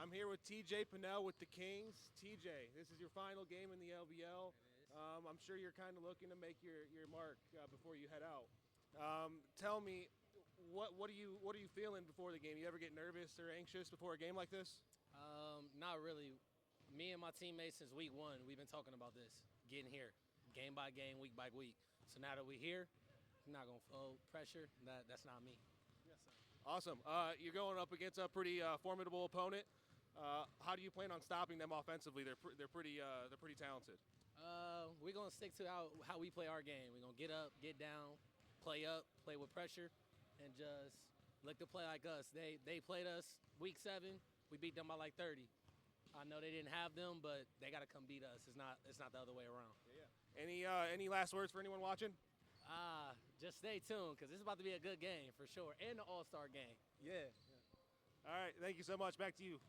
I'm here with TJ Pennell with the Kings. TJ, this is your final game in the LBL. I'm sure you're kind of looking to make your mark before you head out. Tell me, what are you feeling before the game? You ever get nervous or anxious before a game like this? Not really. Me and my teammates since week one, we've been talking about this, getting here, game by game, week by week. So now that we're here, I'm not gonna feel pressure. That's not me. Yes, sir. Awesome. You're going up against a pretty formidable opponent. How do you plan on stopping them offensively? They're pretty talented. We're gonna stick to how we play our game. We're gonna get up, get down, play with pressure, and just look to play like us. They played us week 7. We beat them by like 30. I know they didn't have them, but they gotta come beat us. It's not the other way around. Yeah. Any last words for anyone watching? Just stay tuned because it's about to be a good game for sure, and the All-Star game. Yeah. All right. Thank you so much. Back to you.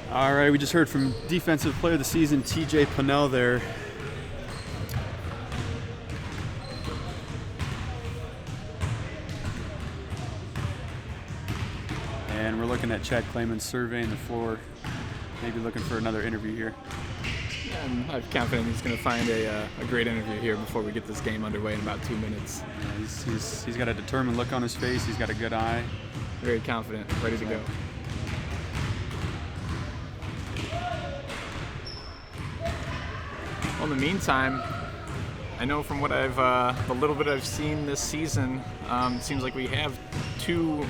All right, we just heard from Defensive Player of the Season, TJ Pennell there. And we're looking at Chad Clayman surveying the floor, maybe looking for another interview here. Yeah, I'm confident he's going to find a great interview here before we get this game underway in about 2 minutes. Yeah, he's got a determined look on his face. He's got a good eye. Very confident, ready to go. Well, in the meantime, I know from what the little bit I've seen this season, it seems like we have 2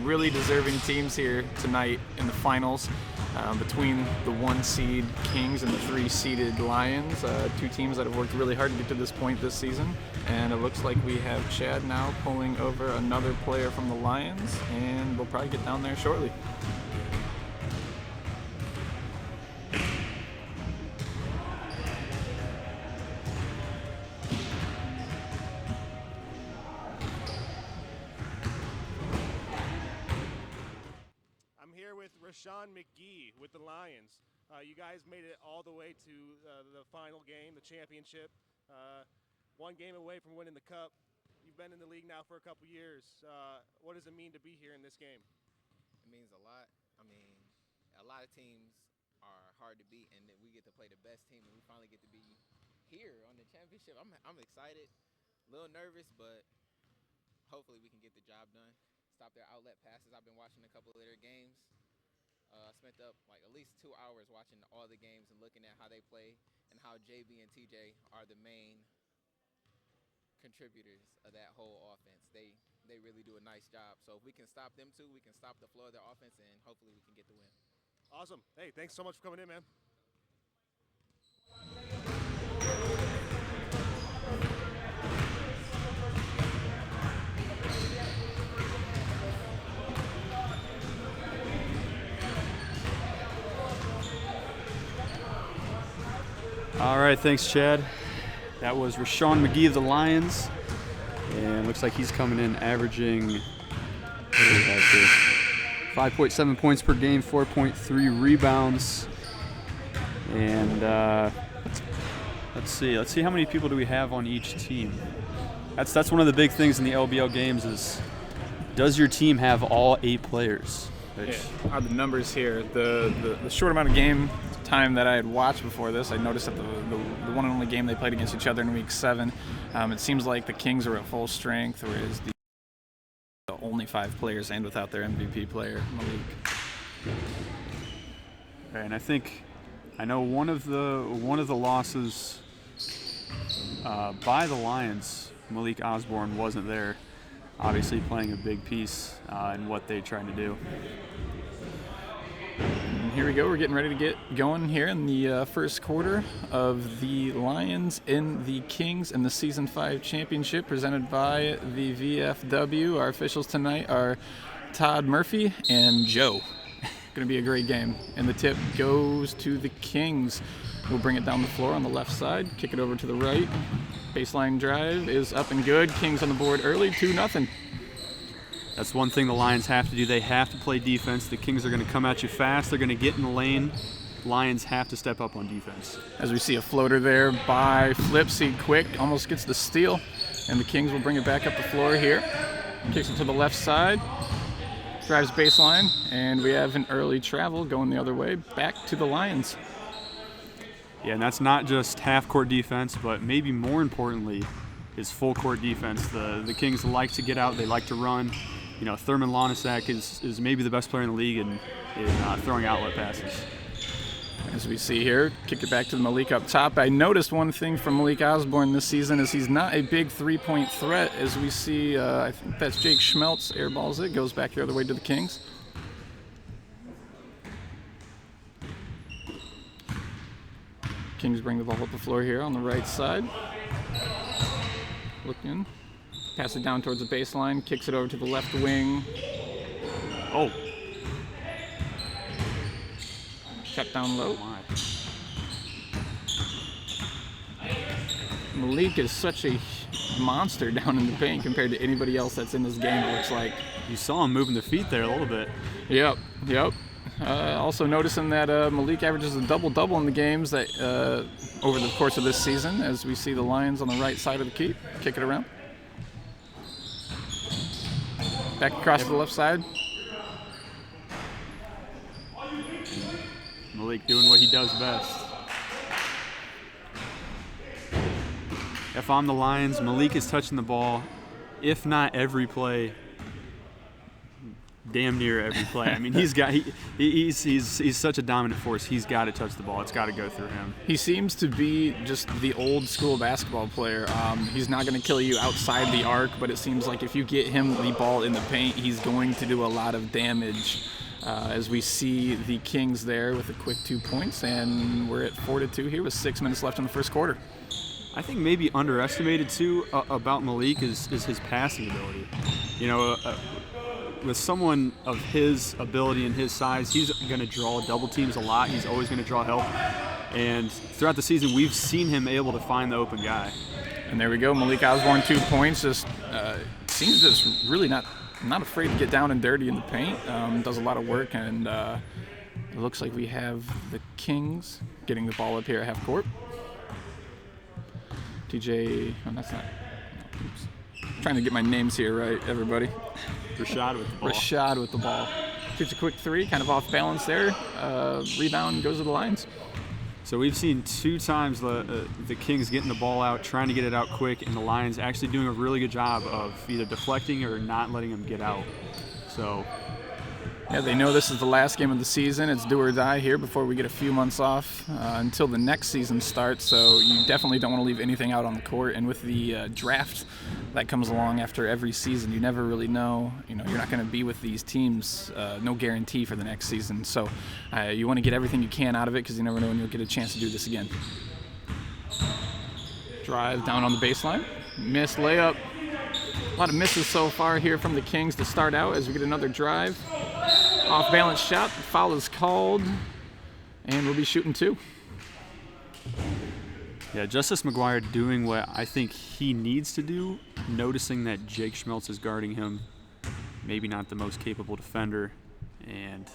really deserving teams here tonight in the finals. Between the 1 seed Kings and the 3 seeded Lions, 2 teams that have worked really hard to get to this point this season. And it looks like we have Chad now pulling over another player from the Lions, and we'll probably get down there shortly. Sean McGee with the Lions. You guys made it all the way to the final game, the championship. 1 game away from winning the cup. You've been in the league now for a couple years. What does it mean to be here in this game? It means a lot. I mean, a lot of teams are hard to beat, and we get to play the best team, and we finally get to be here on the championship. I'm excited, a little nervous, but hopefully we can get the job done. Stop their outlet passes. I've been watching a couple of their games. I spent up like at least 2 hours watching all the games and looking at how they play and how JB and TJ are the main contributors of that whole offense. They really do a nice job. So if we can stop them too, we can stop the flow of their offense, and hopefully we can get the win. Awesome. Hey, thanks so much for coming in, man. All right, thanks, Chad. That was Rashawn McGee of the Lions. And looks like he's coming in averaging, what do we have here? 5.7 points per game, 4.3 rebounds. And let's see how many people do we have on each team. That's one of the big things in the LBL games is, does your team have all 8 players? Yeah, are the numbers here. The short amount of game time that I had watched before this, I noticed that the one and only game they played against each other in week 7, it seems like the Kings are at full strength, whereas the only 5 players and without their MVP player, Malik. Okay, and I know one of the losses by the Lions, Malik Osborne wasn't there, obviously playing a big piece in what they tried to do. And here we go. We're getting ready to get going here in the first quarter of the Lions in the Kings in the Season 5 Championship presented by the VFW. Our officials tonight are Todd Murphy and Joe. Going to be a great game. And the tip goes to the Kings. We'll bring it down the floor on the left side, kick it over to the right. Baseline drive is up and good. Kings on the board early, 2-0. That's one thing the Lions have to do. They have to play defense. The Kings are going to come at you fast. They're going to get in the lane. Lions have to step up on defense. As we see a floater there by Flipsy, quick, almost gets the steal, and the Kings will bring it back up the floor here. Kicks it to the left side, drives baseline, and we have an early travel going the other way, back to the Lions. Yeah, and that's not just half-court defense, but maybe more importantly is full-court defense. The Kings like to get out, they like to run. You know, Thurman Lonasak is maybe the best player in the league in throwing outlet passes. As we see here, kick it back to Malik up top. I noticed one thing from Malik Osborne this season is he's not a big three-point threat. As we see, I think that's Jake Schmeltz airballs it, goes back the other way to the Kings. Kings bring the ball up the floor here on the right side. Looking, pass it down towards the baseline, kicks it over to the left wing. Oh. Kept down low. Malik is such a monster down in the paint compared to anybody else that's in this game, it looks like. You saw him moving the feet there a little bit. Yep. Also noticing that Malik averages a double-double in the games that over the course of this season, as we see the Lions on the right side of the key. Kick it around. Back across to the left side. Malik doing what he does best. If I'm the Lions, Malik is touching the ball, if not every play, damn near every play. I mean, he's such a dominant force. He's got to touch the ball. It's got to go through him. He seems to be just the old school basketball player. He's not going to kill you outside the arc, but it seems like if you get him the ball in the paint, he's going to do a lot of damage. As we see the Kings there with a quick 2 points, and we're at 4-2 here with 6 minutes left in the first quarter. I think maybe underestimated too about Malik is his passing ability. You know, with someone of his ability and his size, he's going to draw double teams a lot. He's always going to draw help. And throughout the season, we've seen him able to find the open guy. And there we go, Malik Osborne, 2 points. Just seems just really not afraid to get down and dirty in the paint. Does a lot of work, and it looks like we have the Kings getting the ball up here at half court. TJ, oh, that's not. Oops. Trying to get my names here right, everybody. Rashad with the ball. Rashad with the ball. Shoots a quick three, kind of off balance there. Rebound goes to the Lions. So we've seen 2 times the Kings getting the ball out, trying to get it out quick, and the Lions actually doing a really good job of either deflecting or not letting them get out. So, yeah, they know this is the last game of the season. It's do or die here before we get a few months off until the next season starts. So you definitely don't want to leave anything out on the court. And with the draft that comes along after every season, you never really know. You know, you're not going to be with these teams. No guarantee for the next season. So you want to get everything you can out of it because you never know when you'll get a chance to do this again. Drive down on the baseline. Missed layup. A lot of misses so far here from the Kings to start out as we get another drive. Off balance shot, foul is called, and we'll be shooting 2. Yeah, Justice McGuire doing what I think he needs to do, noticing that Jake Schmeltz is guarding him, maybe not the most capable defender, and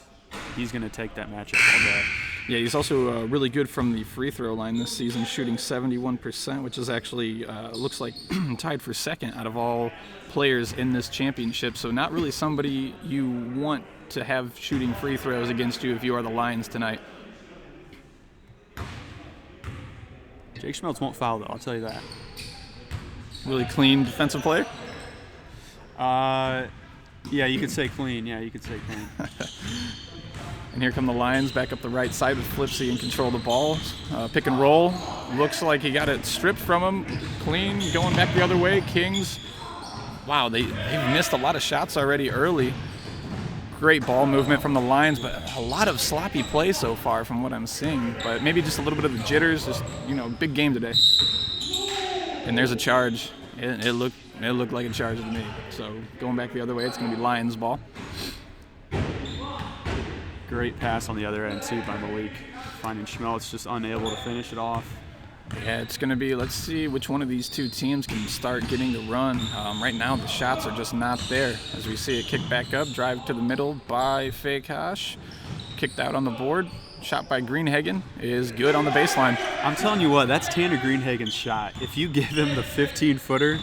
he's going to take that matchup all day. Yeah, he's also really good from the free throw line this season, shooting 71%, which is actually looks like tied for second out of all players in this championship. So not really somebody you want to have shooting free throws against you if you are the Lions tonight. Jake Schmeltz won't foul, though, I'll tell you that. Really clean defensive player? Yeah, you could say clean. Yeah, you could say clean. And here come the Lions back up the right side with Flipsy in control of the ball. Pick and roll. Looks like he got it stripped from him. Clean, going back the other way. Kings, wow, they've missed a lot of shots already early. Great ball movement from the Lions, but a lot of sloppy play so far from what I'm seeing. But maybe just a little bit of the jitters. Just, you know, big game today. And there's a charge. It looked like a charge to me. So going back the other way, it's going to be Lions ball. Great pass on the other end, too, by Malik. Finding Schmeltz just unable to finish it off. Yeah, it's going to be, let's see which one of these 2 teams can start getting the run. Right now, the shots are just not there. As we see it kick back up, drive to the middle by Fakehash. Kicked out on the board. shot by Greenhagen is good on the baseline. I'm telling you what, that's Tanner Greenhagen's shot. If you give him the 15-footer,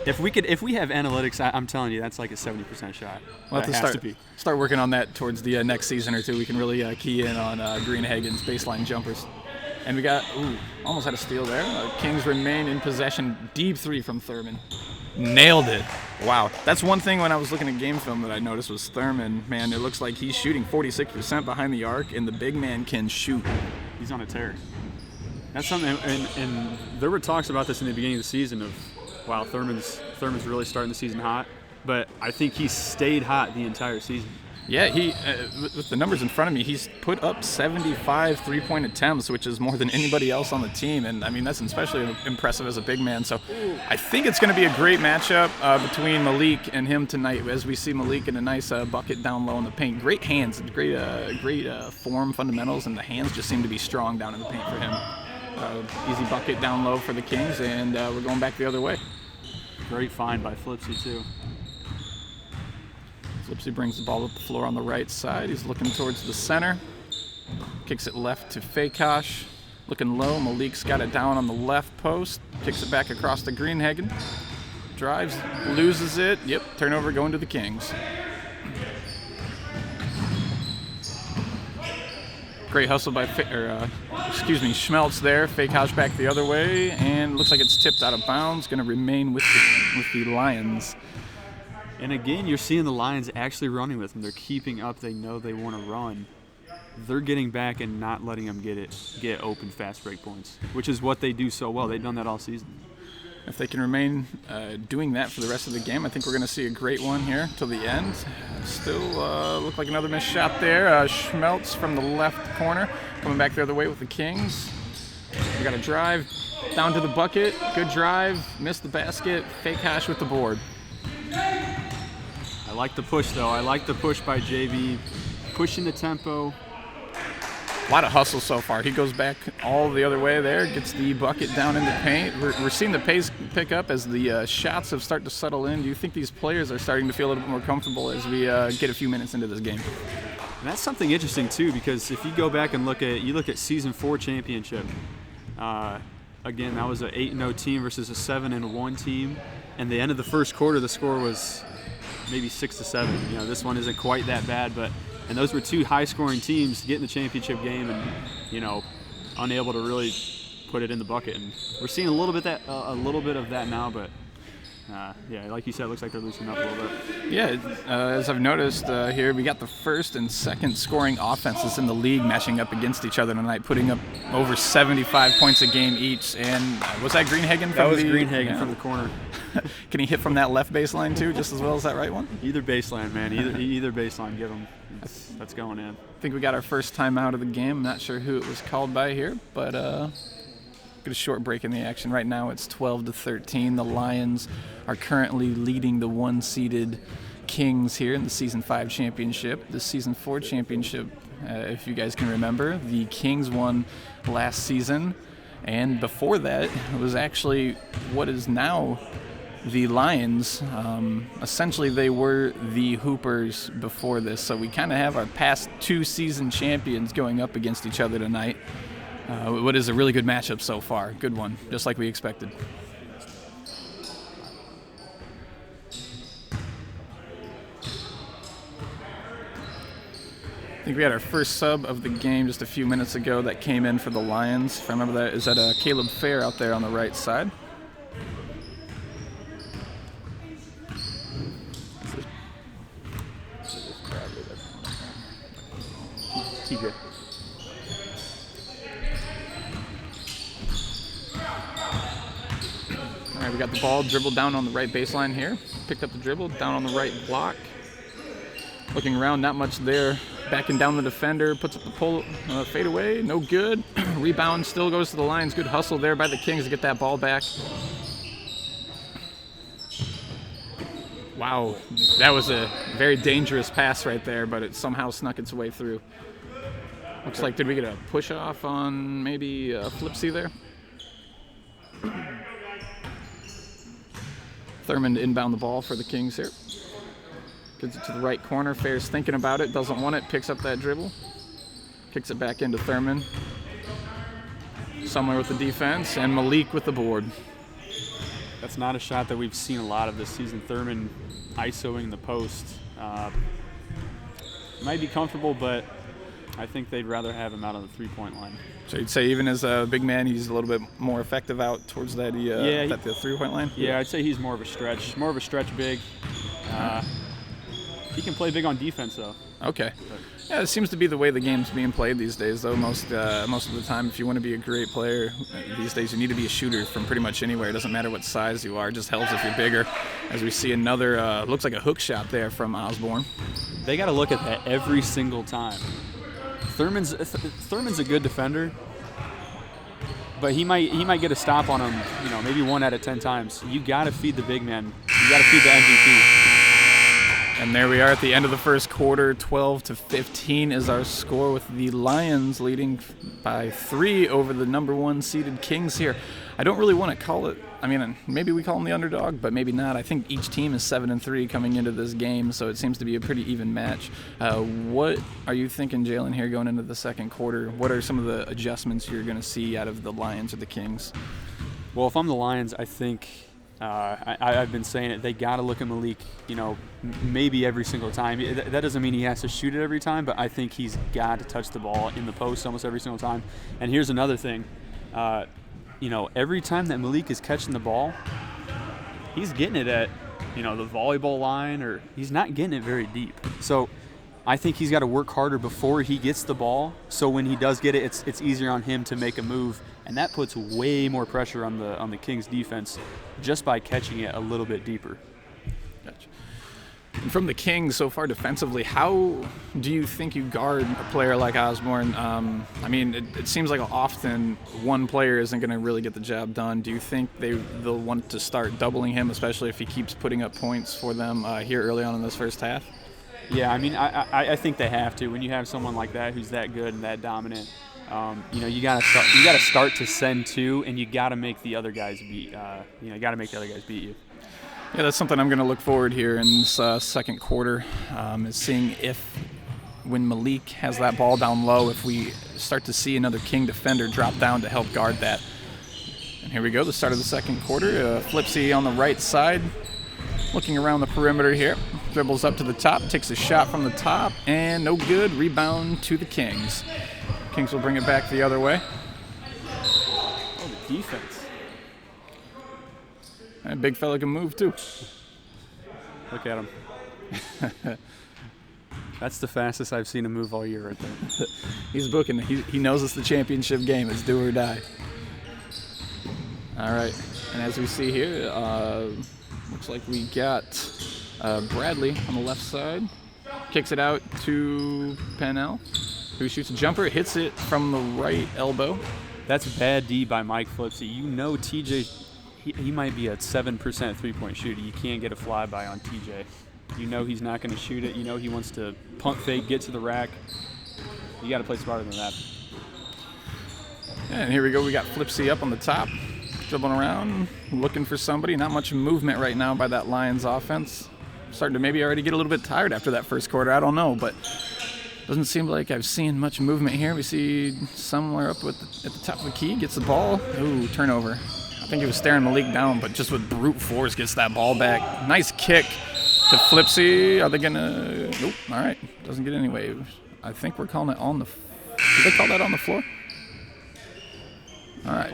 if we have analytics, I'm telling you, that's like a 70% shot. We'll have to start working on that towards the next season or two. We can really key in on Greenhagen's baseline jumpers. And we got, almost had a steal there. Kings remain in possession. Deep three from Thurman. Nailed it. Wow. That's one thing when I was looking at game film that I noticed was Thurman. Man, it looks like he's shooting 46% behind the arc, and the big man can shoot. He's on a tear. That's something, and there were talks about this in the beginning of the season of, wow, Thurman's really starting the season hot. But I think he stayed hot the entire season. Yeah, he with the numbers in front of me, he's put up 75 three-point attempts, which is more than anybody else on the team. And, I mean, that's especially impressive as a big man. So I think it's going to be a great matchup between Malik and him tonight, as we see Malik in a nice bucket down low in the paint. Great hands, great form fundamentals, and the hands just seem to be strong down in the paint for him. Easy bucket down low for the Kings, and we're going back the other way. Great find by Flipsy, too. Flipsy brings the ball up the floor on the right side. He's looking towards the center. Kicks it left to Fakosh. Looking low. Malik's got it down on the left post. Kicks it back across to Greenhagen. Drives, loses it. Yep, turnover going to the Kings. Great hustle by, Schmeltz there. Fakosh back the other way, and looks like it's tipped out of bounds. Going to remain with the Lions. And again, you're seeing the Lions actually running with them. They're keeping up. They know they want to run. They're getting back and not letting them get open fast break points, which is what they do so well. They've done that all season. If they can remain doing that for the rest of the game, I think we're going to see a great one here till the end. Still look like another missed shot there. Schmeltz from the left corner coming back the other way with the Kings. We got a drive down to the bucket. Good drive. Missed the basket. Fakosh with the board. I like the push, though. I like the push by JB, pushing the tempo. A lot of hustle so far. He goes back all the other way there, gets the bucket down in the paint. We're seeing the pace pick up as the shots have started to settle in. Do you think these players are starting to feel a little bit more comfortable as we get a few minutes into this game? And that's something interesting, too, because if you go back and look at Season 4 championship, again, that was an 8-0 team versus a 7-1 team. And the end of the first quarter, the score was maybe 6-7. You know, this one isn't quite that bad, and those were two high-scoring teams getting the championship game, and unable to really put it in the bucket. And we're seeing a little bit of that now, but like you said, it looks like they're loosening up a little bit. Yeah, as I've noticed here, we got the first and second scoring offenses in the league matching up against each other tonight, putting up over 75 points a game each. And was that Greenhagen? That was Greenhagen from the corner. Can he hit from that left baseline too, just as well as that right one? Either baseline, man. Either baseline, give him. That's going in. I think we got our first time out of the game. I'm not sure who it was called by here, but get a short break in the action. Right now it's 12-13. The Lions are currently leading the one-seeded Kings here in the Season 5 championship. The Season 4 championship, if you guys can remember, the Kings won last season, and before that it was actually what is now the Lions. Essentially they were the Hoopers before this, so we kind of have our past two season champions going up against each other tonight. What is a really good matchup so far. Good one, just like we expected. I think we had our first sub of the game just a few minutes ago that came in for the Lions. If I remember that, is that Caleb Fair out there on the right side. TJ. All right, we got the ball dribbled down on the right baseline here. Picked up the dribble, down on the right block. Looking around, not much there. Backing down the defender, puts up the pull, fade away, no good. Rebound still goes to the Lions. Good hustle there by the Kings to get that ball back. Wow, that was a very dangerous pass right there, but it somehow snuck its way through. Looks like, did we get a push off on maybe Flipsy there? Thurman to inbound the ball for the Kings here. Gets it to the right corner. Fair's thinking about it, doesn't want it, picks up that dribble. Kicks it back into Thurman. Somewhere with the defense, and Malik with the board. That's not a shot that we've seen a lot of this season. Thurman ISOing the post. Might be comfortable, but I think they'd rather have him out on the three-point line. So you'd say even as a big man, he's a little bit more effective out towards that the three-point line? Yeah, I'd say he's more of a stretch big. He can play big on defense, though. Okay. Yeah, it seems to be the way the game's being played these days, though. Most of the time, if you want to be a great player these days, you need to be a shooter from pretty much anywhere. It doesn't matter what size you are. It just helps if you're bigger. As we see another, looks like a hook shot there from Osborne. They got to look at that every single time. Thurman's a good defender, but he might get a stop on him, maybe 1 out of 10 times. You got to feed the big man. You got to feed the MVP. And there we are at the end of the first quarter. 12-15 is our score, with the Lions leading by 3 over the number 1 seeded Kings here. I don't really want to call it, maybe we call them the underdog, but maybe not. I think each team is 7-3 coming into this game, so it seems to be a pretty even match. What are you thinking, Jalen, here going into the second quarter? What are some of the adjustments you're going to see out of the Lions or the Kings? Well, if I'm the Lions, I think I've been saying it. They got to look at Malik, maybe every single time. That doesn't mean he has to shoot it every time, but I think he's got to touch the ball in the post almost every single time. And here's another thing. Every time that Malik is catching the ball, he's getting it at, the volleyball line, or he's not getting it very deep. So I think he's got to work harder before he gets the ball, so when he does get it, it's easier on him to make a move, and that puts way more pressure on the Kings defense just by catching it a little bit deeper. Gotcha. And from the Kings so far defensively, how do you think you guard a player like Osborne? It seems like often one player isn't going to really get the job done. Do you think they'll want to start doubling him, especially if he keeps putting up points for them here early on in this first half? Yeah, I think they have to. When you have someone like that who's that good and that dominant, you gotta start to send 2, and you gotta make the other guys beat. You. Yeah, that's something I'm going to look forward here in this second quarter, is seeing if, when Malik has that ball down low, if we start to see another King defender drop down to help guard that. And here we go, the start of the second quarter. Flipsy on the right side, looking around the perimeter here. Dribbles up to the top, takes a shot from the top, and no good. Rebound to the Kings. Kings will bring it back the other way. Oh, the defense. That big fella can move, too. Look at him. That's the fastest I've seen him move all year right there. He's booking it. He knows it's the championship game. It's do or die. All right. And as we see here, looks like we got Bradley on the left side. Kicks it out to Pennell, who shoots a jumper, hits it from the right elbow. That's bad D by Mike Flipsy. TJ, he might be a 7% three-point shooter. You can't get a flyby on TJ. He's not going to shoot it. He wants to pump fake, get to the rack. You got to play smarter than that. And here we go. We got Flipsy up on the top, dribbling around, looking for somebody. Not much movement right now by that Lions offense. Starting to maybe already get a little bit tired after that first quarter. I don't know, but doesn't seem like I've seen much movement here. We see somewhere up at the top of the key, gets the ball. Ooh, turnover. I think he was staring Malik down, but just with brute force gets that ball back. Nice kick to Flipsy. Are they going to? Nope. All right. Doesn't get any waves. I think we're calling it on the. Did they call that on the floor? All right.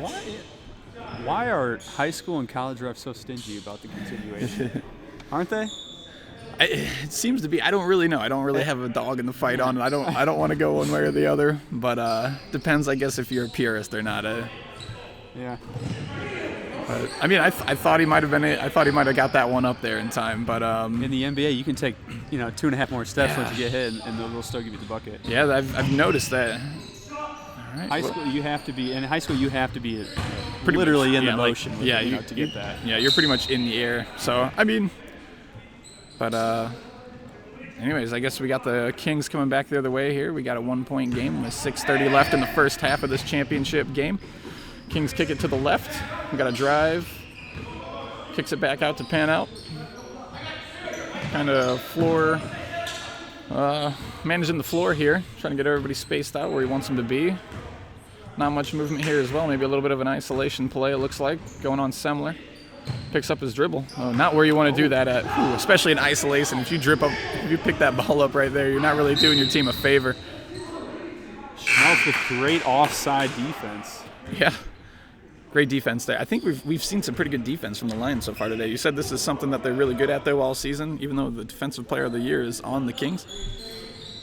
Why are high school and college refs so stingy about the continuation? Aren't they? It seems to be. I don't really know. I don't really have a dog in the fight on it. I don't want to go one way or the other. But depends, I guess, if you're a purist or not. Yeah. I thought he might have been. I thought he might have got that one up there in time. But in the NBA, you can take 2.5 more steps once you get hit, and they'll still give you the bucket. Yeah, I've noticed that. All right. In high school, you have to be pretty literally much, in the motion. To get that. Yeah, you're pretty much in the air. So anyways, I guess we got the Kings coming back the other way here. We got a 1-point game with 6:30 left in the first half of this championship game. Kings kick it to the left. We got a drive. Kicks it back out to pan out. Kind of floor managing the floor here, trying to get everybody spaced out where he wants them to be. Not much movement here as well. Maybe a little bit of an isolation play, it looks like, going on Semler. Picks up his dribble. Oh, not where you want to do that at, especially in isolation. If you pick that ball up right there, you're not really doing your team a favor. Schmeltz with great offside defense. Yeah, great defense there. I think we've seen some pretty good defense from the Lions so far today. You said this is something that they're really good at though all season, even though the defensive player of the year is on the Kings.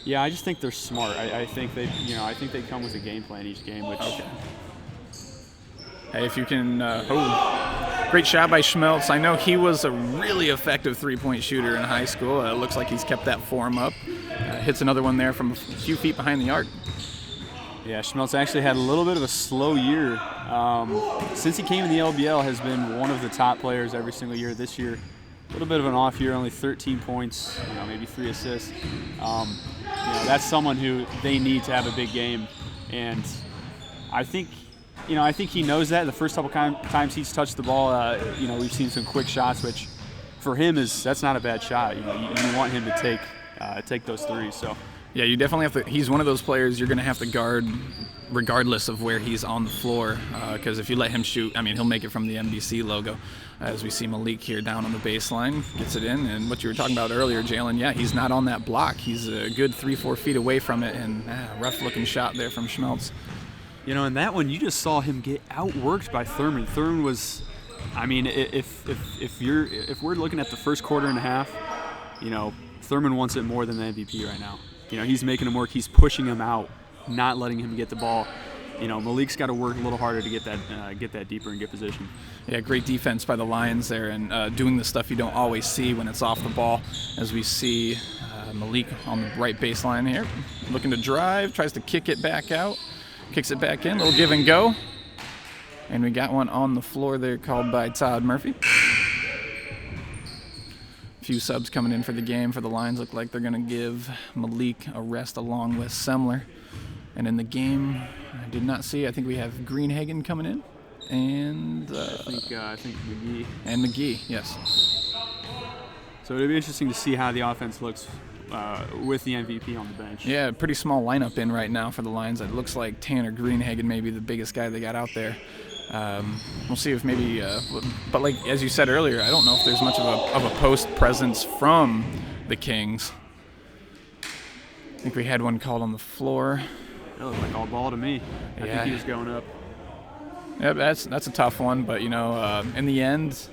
Yeah, I just think they're smart. I think they come with a game plan each game, which. Okay. Hey, if you can, great shot by Schmeltz. I know he was a really effective three-point shooter in high school. It looks like he's kept that form up. Hits another one there from a few feet behind the arc. Yeah, Schmeltz actually had a little bit of a slow year. Since he came in the LBL, has been one of the top players every single year. This year, a little bit of an off year, only 13 points, maybe 3 assists. That's someone who they need to have a big game, and I think he knows that. The first couple times he's touched the ball, we've seen some quick shots, which for him that's not a bad shot. You want him to take those threes. So. Yeah, you definitely have to. He's one of those players you're going to have to guard regardless of where he's on the floor, because if you let him shoot, he'll make it from the MDC logo. As we see Malik here down on the baseline, gets it in. And what you were talking about earlier, Jalen, yeah, he's not on that block. He's a good 3-4 feet away from it, and rough-looking shot there from Schmeltz. In that one, you just saw him get outworked by Thurman. Thurman was, if we're looking at the first quarter and a half, Thurman wants it more than the MVP right now. He's making him work. He's pushing him out, not letting him get the ball. Malik's got to work a little harder to get that deeper and get position. Yeah, great defense by the Lions there, and doing the stuff you don't always see when it's off the ball, as we see Malik on the right baseline here, looking to drive, tries to kick it back out, kicks it back in, little give and go, and we got one on the floor there called by Todd Murphy. Few subs coming in for the game for the Lions. Look like they're going to give Malik a rest along with Semler. And in the game, I did not see. I think we have Greenhagen coming in, and I think McGee. And McGee, yes. So it'll be interesting to see how the offense looks with the MVP on the bench. Yeah, pretty small lineup in right now for the Lions. It looks like Tanner Greenhagen may be the biggest guy they got out there. We'll see if maybe, but like as you said earlier, I don't know if there's much of a post presence from the Kings. I think we had one called on the floor. That looked like all ball to me. I think he was going up. Yeah, that's a tough one, but in the end,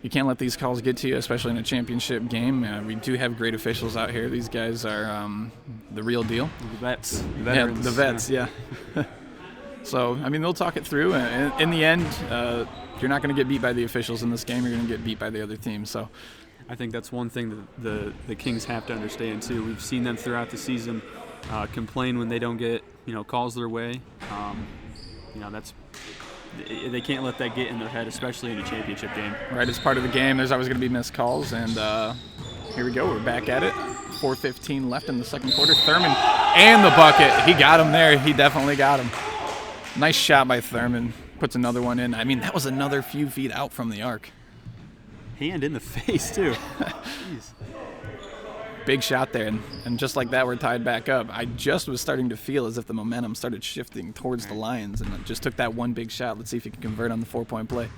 you can't let these calls get to you, especially in a championship game. We do have great officials out here. These guys are the real deal. The vets. Yeah, the vets. Yeah. So, they'll talk it through. And in the end, you're not going to get beat by the officials in this game. You're going to get beat by the other team. So, I think that's one thing that the Kings have to understand, too. We've seen them throughout the season complain when they don't get, calls their way. They can't let that get in their head, especially in a championship game. Right, it's part of the game. There's always going to be missed calls. And here we go. We're back at it. 4:15 left in the second quarter. Thurman and the bucket. He got him there. He definitely got him. Nice shot by Thurman. Puts another one in. That was another few feet out from the arc. Hand in the face, too. Jeez. Big shot there. And just like that, we're tied back up. I just was starting to feel as if the momentum started shifting towards the Lions, and it just took that one big shot. Let's see if he can convert on the 4-point play.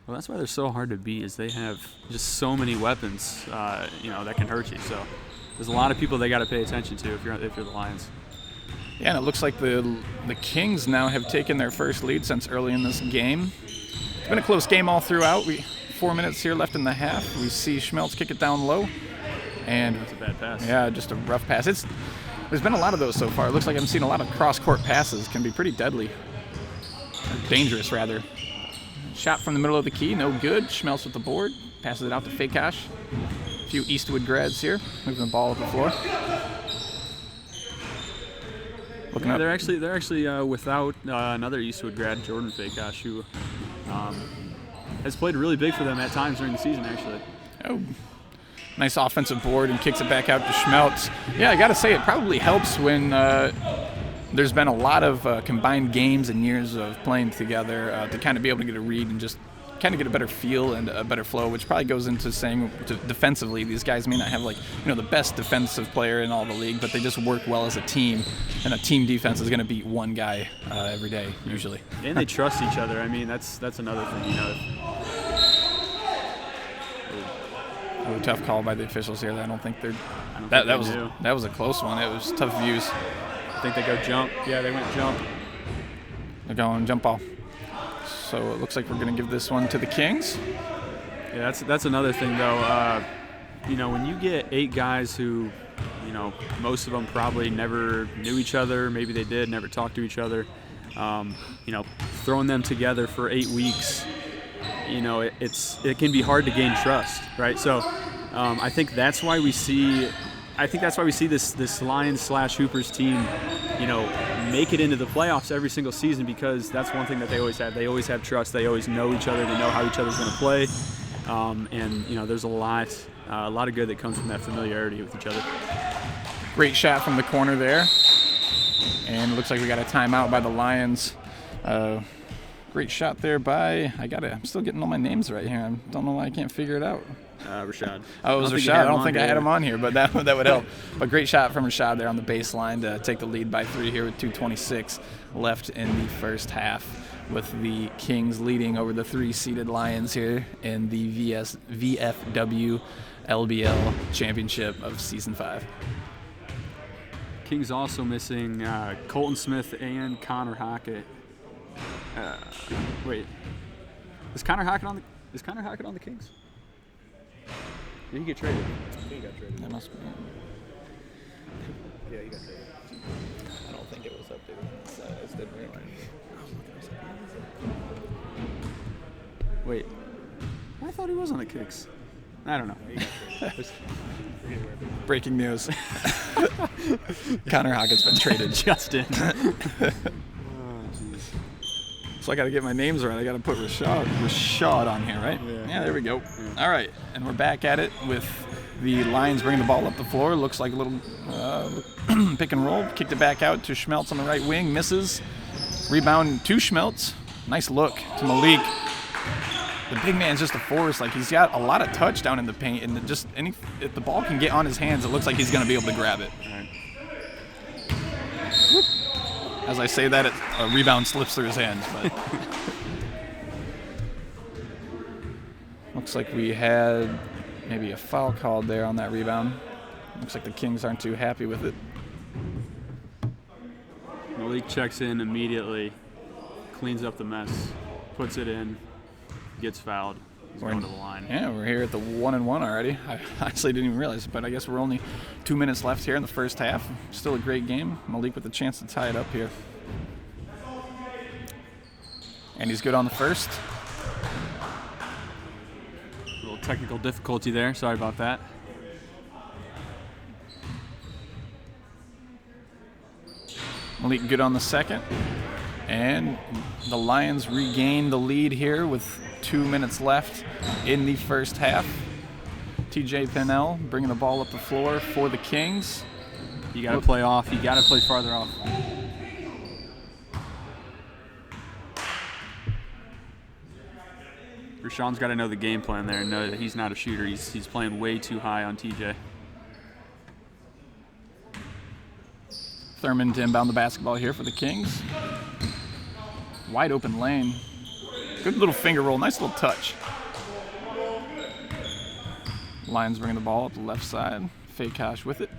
Well, that's why they're so hard to beat, is they have just so many weapons, that can hurt you. So there's a lot of people they got to pay attention to if you're the Lions. Yeah, and it looks like the Kings now have taken their first lead since early in this game. It's been a close game all throughout. 4 minutes here left in the half. We see Schmeltz kick it down low. And that's a bad pass. Yeah, just a rough pass. There's been a lot of those so far. It looks like I'm seeing a lot of cross-court passes. Can be pretty deadly. Or dangerous, rather. Shot from the middle of the key, no good. Schmeltz with the board. Passes it out to Fakeash. A few Eastwood grads here. Moving the ball up the floor. They're actually without another Eastwood grad, Jordan Fakeash, who has played really big for them at times during the season, actually. Oh, nice offensive board and kicks it back out to Schmeltz. Yeah, I got to say it probably helps when there's been a lot of combined games and years of playing together to kind of be able to get a read and just kind of get a better feel and a better flow, which probably goes into saying defensively, these guys may not have like, the best defensive player in all the league, but they just work well as a team, and a team defense is going to beat one guy every day usually. And they trust each other. I mean, that's another thing. Oh, tough call by the officials here. I don't think they're. That was a close one. It was tough views. I think they go jump. Yeah, they went jump. They're going jump ball. So it looks like we're going to give this one to the Kings. Yeah, that's another thing though. When you get 8 guys who, most of them probably never knew each other. Maybe they did, never talked to each other. Throwing them together for 8 weeks. It can be hard to gain trust, right? So I think that's why we see this Lions/Hoopers team, make it into the playoffs every single season, because that's one thing that they always have. They always have trust. They always know each other. They know how each other's going to play, and there's a lot of good that comes from that familiarity with each other. Great shot from the corner there, and it looks like we got a timeout by the Lions. Great shot there by, I'm still getting all my names right here. I don't know why I can't figure it out. Rashad. Oh, it was Rashad. I don't think I had him on here, but that would help. But great shot from Rashad there on the baseline to take the lead by 3 here with 2:26 left in the first half, with the Kings leading over the 3-seeded Lions here in the VFW LBL Championship of Season 5. Kings also missing Colton Smith and Connor Hockett. Wait, is Connor Hockett on the Kings? Did he get traded? He got traded. That must be. Yeah, he got traded. I don't think it was updated. It's the Wait, I thought he was on the Kings. I don't know. He got traded. Breaking news. Connor Hockett's been traded. Justin. So I got to get my names right. I got to put Rashad on here, right? Yeah, there we go. Yeah. All right, and we're back at it with the Lions bringing the ball up the floor. Looks like a little pick and roll. Kicked it back out to Schmeltz on the right wing. Misses. Rebound to Schmeltz. Nice look to Malik. The big man's just a force. Like, he's got a lot of touch down in the paint, and if the ball can get on his hands, it looks like he's going to be able to grab it. Right. As I say that, a rebound slips through his hands. But looks like we had maybe a foul called there on that rebound. Looks like the Kings aren't too happy with it. Malik checks in immediately, cleans up the mess, puts it in, gets fouled. He's going to the line. Yeah, we're here at the 1-1 already. I actually didn't even realize, but I guess we're only 2 minutes left here in the first half. Still a great game. Malik with a chance to tie it up here. And he's good on the first. A little technical difficulty there. Sorry about that. Malik good on the second. And the Lions regain the lead here with 2 minutes left in the first half. TJ Pennell bringing the ball up the floor for the Kings. You got to play off. You got to play farther off. Rashawn's got to know the game plan there and know that he's not a shooter. He's playing way too high on TJ. Thurman to inbound the basketball here for the Kings. Wide open lane. Good little finger roll. Nice little touch. Lions bringing the ball up the left side. Fakehash with it.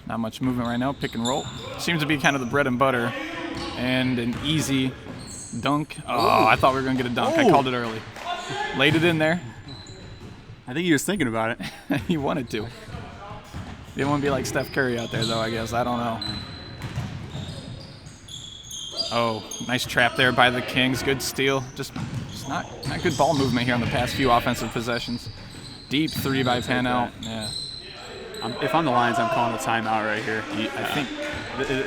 Not much movement right now. Pick and roll. Seems to be kind of the bread and butter. And an easy dunk. Oh, I thought we were going to get a dunk. I called it early. Laid it in there. I think he was thinking about it. He wanted to. Didn't want to be like Steph Curry out there, though, I guess. I don't know. Oh, nice trap there by the Kings. Good steal. Just not good ball movement here on the past few offensive possessions. Deep three by Pennell. Yeah. If I'm the Lions, I'm calling a timeout right here. I think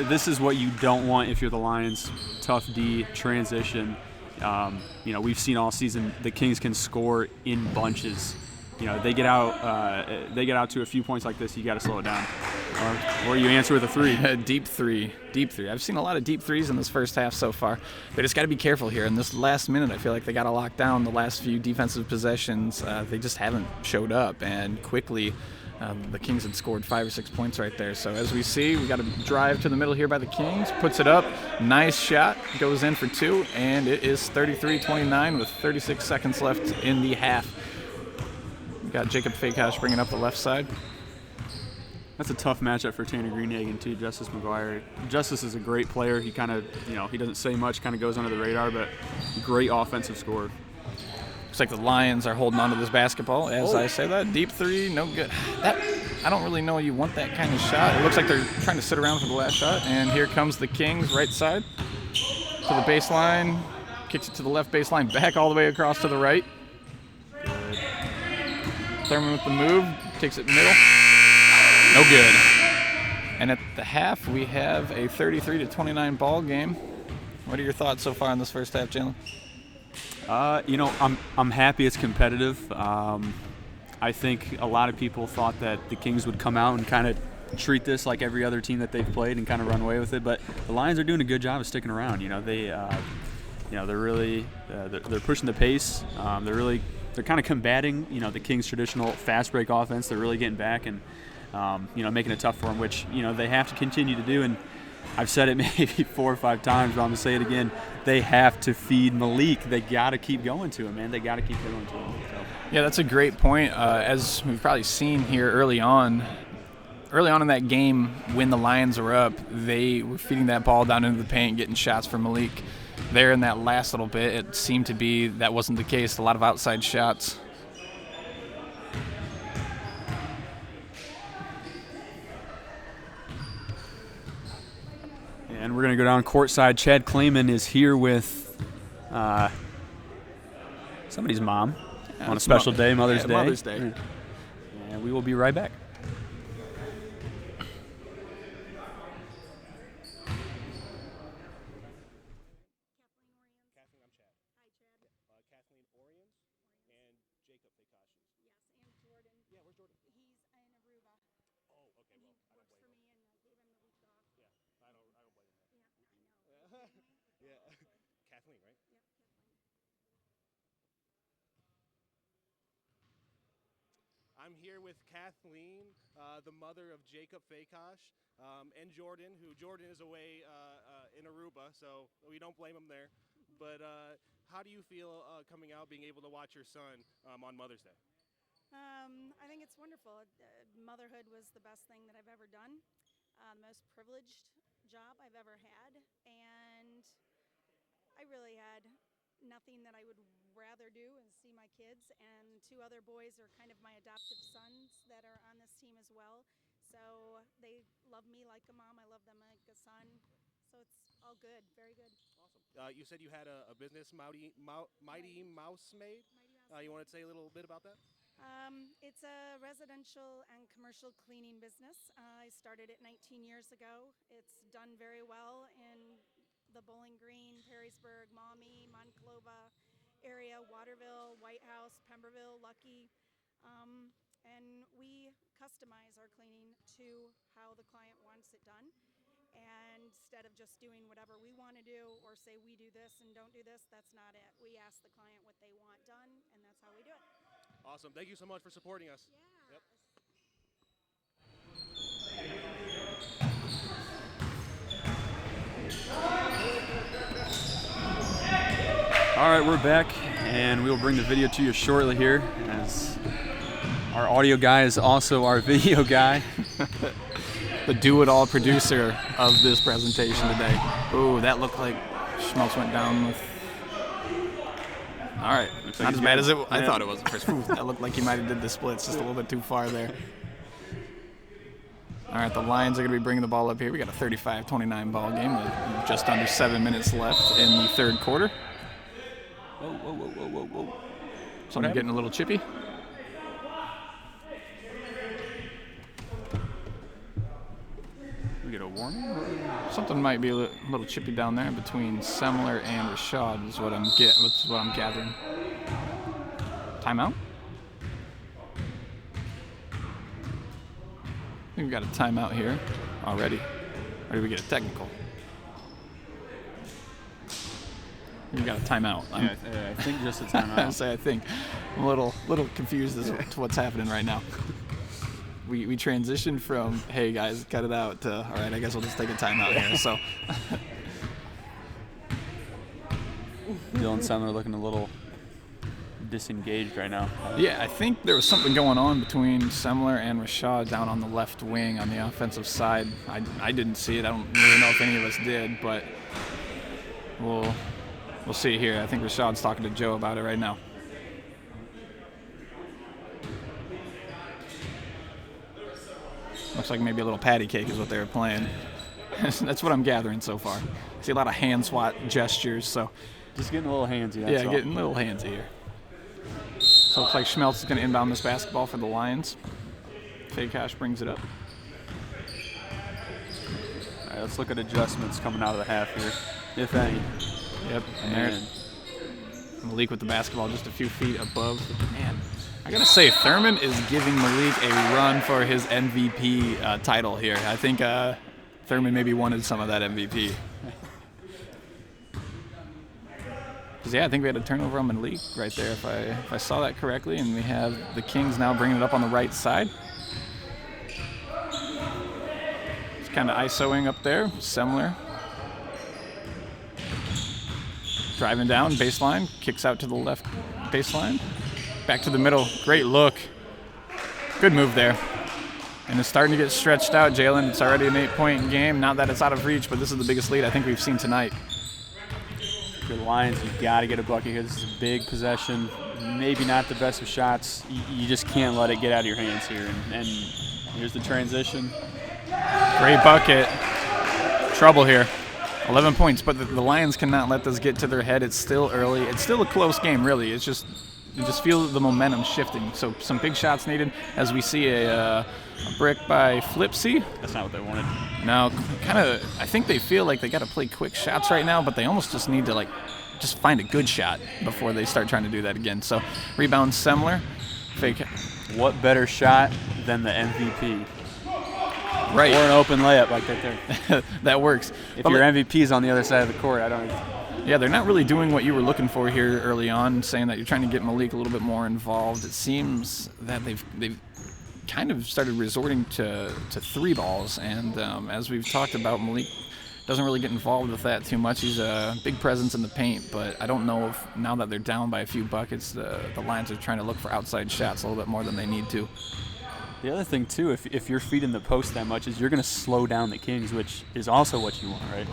this is what you don't want if you're the Lions. Tough D, transition. We've seen all season the Kings can score in bunches. They get out to a few points like this. You got to slow it down. Or you answer with a 3. Deep three. I've seen a lot of deep threes in this first half so far. They just got to be careful here. In this last minute, I feel like they got to lock down the last few defensive possessions. They just haven't showed up, and quickly the Kings had scored 5 or 6 points right there. So as we see, we got a drive to the middle here by the Kings. Puts it up. Nice shot. Goes in for 2, and it is 33-29 with 36 seconds left in the half. We got Jacob Fakehouse bringing up the left side. That's a tough matchup for Tanner Greenhagen too. Justice McGuire. Justice is a great player. He kind of, he doesn't say much, kind of goes under the radar, but great offensive scorer. Looks like the Lions are holding on to this basketball as I say that. Deep 3, no good. I don't really know you want that kind of shot. It looks like they're trying to sit around for the last shot, and here comes the Kings right side to the baseline. Kicks it to the left baseline, back all the way across to the right. Good. Thurman with the move, takes it middle. No good. And at the half, we have a 33-29 ball game. What are your thoughts so far in this first half, Jalen? I'm happy it's competitive. I think a lot of people thought that the Kings would come out and kind of treat this like every other team that they've played and kind of run away with it. But the Lions are doing a good job of sticking around. They're really they're pushing the pace. They're kind of combating the Kings' traditional fast break offense. They're really getting back and making it tough for them, which they have to continue to do. And I've said it maybe 4 or 5 times, but I'm gonna say it again. They have to feed Malik. They got to keep going to him, man. They got to keep going to him. So. Yeah, that's a great point. As we've probably seen here early on in that game when the Lions were up, they were feeding that ball down into the paint, getting shots for Malik. There in that last little bit, it seemed to be that wasn't the case. A lot of outside shots. And we're going to go down courtside. Chad Clayman is here with somebody's mom on a special day, Mother's Day. Mother's Day. And we will be right back. Kathleen, right? I'm here with Kathleen, the mother of Jacob Fakehosh, and Jordan, Jordan is away in Aruba, so we don't blame him there. But how do you feel coming out, being able to watch your son on Mother's Day? I think it's wonderful. Motherhood was the best thing that I've ever done, the most privileged job I've ever had, and I really had nothing that I would rather do and see my kids. And 2 other boys are kind of my adoptive sons that are on this team as well. So they love me like a mom. I love them like a son. So it's all good, very good. Awesome. You said you had a business, Mighty Mouse Maid. You want to say a little bit about that? It's a residential and commercial cleaning business. I started it 19 years ago. It's done very well in the Bowling Green, Perrysburg, Maumee, Monclova area, Waterville, White House, Pemberville, Lucky. And we customize our cleaning to how the client wants it done. And instead of just doing whatever we want to do or say we do this and don't do this, that's not it. We ask the client what they want done, and that's how we do it. Awesome. Thank you so much for supporting us. Yeah. Yep. All right, we're back, and we'll bring the video to you shortly here, as our audio guy is also our video guy. The do-it-all producer of this presentation today. Ooh, that looked like Schmelz went down with... All right, not as bad as I thought it was at first. Ooh, that looked like he might have did the splits just a little bit too far there. All right, the Lions are going to be bringing the ball up here. We got a 35-29 ball game with just under 7 minutes left in the third quarter. Whoa. Something getting a little chippy. We get a warning? Something might be a little chippy down there between Semler and Rashad is what I'm gathering. Timeout? We've got a timeout here already. Or did we get a technical? We got a timeout. Yeah, I think just a timeout. I think. I'm a little confused as to what's happening right now. We transitioned from, hey guys, cut it out, to, all right, I guess we'll just take a timeout here. So Dylan Semler looking a little disengaged right now. yeah, I think there was something going on between Semler and Rashad down on the left wing on the offensive side. I didn't see it. I don't really know if any of us did, but we'll see here. I think Rashad's talking to Joe about it right now. Looks like maybe a little patty cake is what they were playing. That's what I'm gathering so far. I see a lot of hand swat gestures, so just getting a little handsy. Yeah, getting a little handsy here. So it looks like Schmeltz is going to inbound this basketball for the Lions. Faycash brings it up. All right, let's look at adjustments coming out of the half here, if any. Yep, and there. Malik with the basketball just a few feet above. Man, I gotta say, Thurman is giving Malik a run for his MVP title here. I think Thurman maybe wanted some of that MVP. Because yeah, I think we had a turnover on Malik right there, if I saw that correctly, and we have the Kings now bringing it up on the right side. It's kind of ISOing up there, Semler. Driving down, baseline, kicks out to the left baseline. Back to the middle, great look. Good move there. And it's starting to get stretched out, Jalen. It's already an 8-point game. Not that it's out of reach, but this is the biggest lead I think we've seen tonight. For the Lions, you've got to get a bucket here. This is a big possession. Maybe not the best of shots. You just can't let it get out of your hands here. And here's the transition. Great bucket. Trouble here. 11 points, but the Lions cannot let this get to their head. It's still early. It's still a close game, really. It's just you just feel the momentum shifting. So some big shots needed as we see a brick by Flipsy. That's not what they wanted. No, kind of. I think they feel like they got to play quick shots right now, but they almost just need to just find a good shot before they start trying to do that again. So rebound Semler. Fake. What better shot than the MVP? Right. Or an open layup like that there. That works. If your MVP is on the other side of the court, I don't. Yeah, they're not really doing what you were looking for here early on, saying that you're trying to get Malik a little bit more involved. It seems that they've kind of started resorting to three balls, and as we've talked about, Malik doesn't really get involved with that too much. He's a big presence in the paint, but I don't know if now that they're down by a few buckets, the Lions are trying to look for outside shots a little bit more than they need to. The other thing, too, if you're feeding the post that much, is you're going to slow down the Kings, which is also what you want, right?